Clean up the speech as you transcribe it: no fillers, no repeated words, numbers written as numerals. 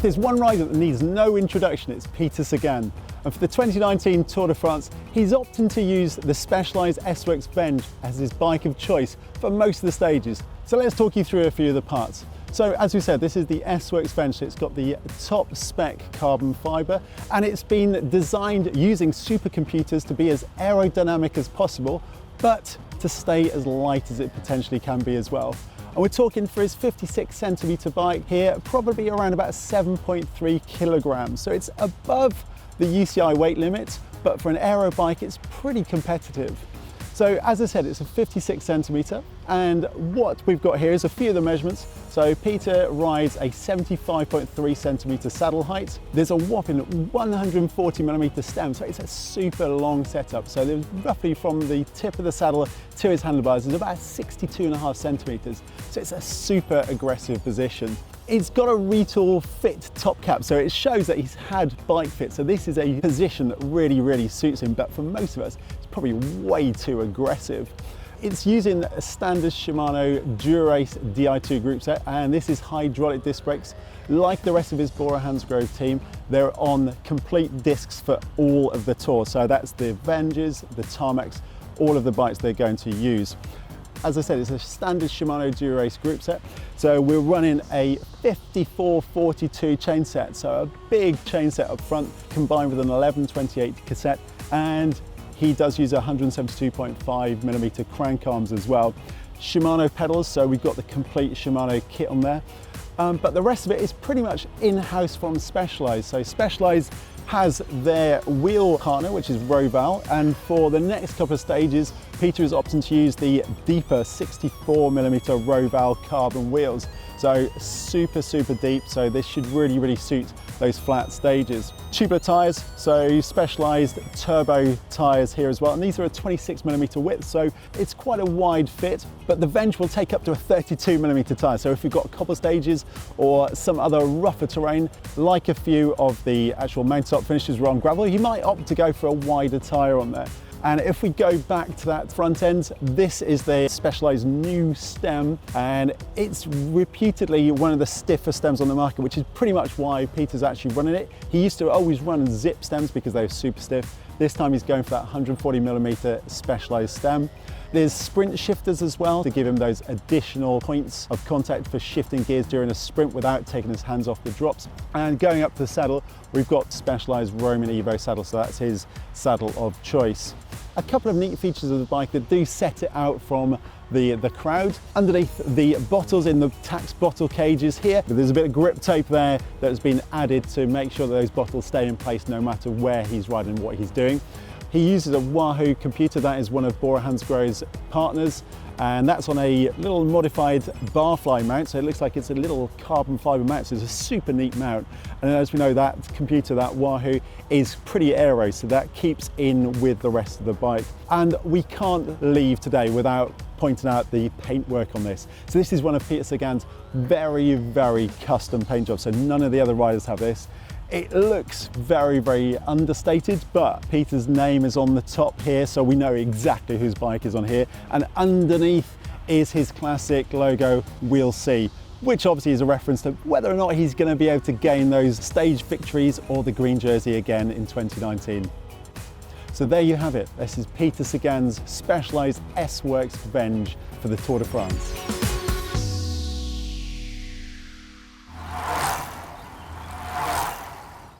If there's one rider that needs no introduction, it's Peter Sagan. And for the 2019 Tour de France, he's opting to use the Specialized S-Works Venge as his bike of choice for most of the stages. So let's talk you through a few of the parts. So as we said, this is the S-Works Venge. It's got the top spec carbon fiber, and it's been designed using supercomputers to be as aerodynamic as possible, but to stay as light as it potentially can be as well. And we're talking for his 56 centimeter bike here, probably around about 7.3 kilograms. So it's above the UCI weight limit, but for an aero bike, it's pretty competitive. So as I said, it's a 56 centimeter, and what we've got here is a few of the measurements. So Peter rides a 75.3 centimeter saddle height. There's a whopping 140 millimeter stem, so it's a super long setup. So there's roughly from the tip of the saddle to his handlebars is about 62.5 centimeters. So it's a super aggressive position. It's got a retool fit top cap, so it shows that he's had bike fit. So this is a position that really suits him, but for most of us, it's probably way too aggressive. It's using a standard Shimano Dura-Ace Di2 group set, and this is hydraulic disc brakes. Like the rest of his Bora Hansgrohe team, they're on complete discs for all of the Tour. So that's the Venges, the Tarmacs, all of the bikes they're going to use. As I said, it's a standard Shimano Dura-Ace group set. So we're running a 54-42 chain set. So a big chain set up front combined with an 11-28 cassette. And he does use 172.5 millimeter crank arms as well. Shimano pedals, so we've got the complete Shimano kit on there. But the rest of it is pretty much in-house from Specialized. So Specialized has their wheel partner, which is Roval, and for the next couple of stages, Peter is opting to use the deeper 64 millimeter Roval carbon wheels. So super deep, so this should really suit those flat stages. Tubular tires, so Specialized turbo tires here as well, and these are a 26 millimeter width, so it's quite a wide fit, but the Venge will take up to a 32 millimeter tire. So if you've got cobble stages or some other rougher terrain, like a few of the actual mountaintop finishes were on gravel, you might opt to go for a wider tire on there. And if we go back to that front end, this is the Specialized new stem, and it's reputedly one of the stiffer stems on the market, which is pretty much why Peter's actually running it. He used to always run zip stems because they were super stiff. This time he's going for that 140 millimeter Specialized stem. There's sprint shifters as well to give him those additional points of contact for shifting gears during a sprint without taking his hands off the drops. And going up to the saddle, we've got Specialized Roman Evo saddle, so that's his saddle of choice. A couple of neat features of the bike that do set it out from the crowd. Underneath the bottles in the tax bottle cages here, there's a bit of grip tape there that has been added to make sure that those bottles stay in place no matter where he's riding and what he's doing. He uses a Wahoo Computer, that is one of Bora Hansgrohe's partners, and that's on a little modified barfly mount, so it looks like it's a little carbon fiber mount, so it's a super neat mount. And as we know, that computer, that Wahoo, is pretty aero, so that keeps in with the rest of the bike. And we can't leave today without pointing out the paintwork on this. So this is one of Peter Sagan's very custom paint jobs, so none of the other riders have this. It looks very understated, but Peter's name is on the top here, so we know exactly whose bike is on here. And underneath is his classic logo, We'll See, which obviously is a reference to whether or not he's going to be able to gain those stage victories or the green jersey again in 2019. So there you have it. This is Peter Sagan's Specialized S-Works Venge for the Tour de France.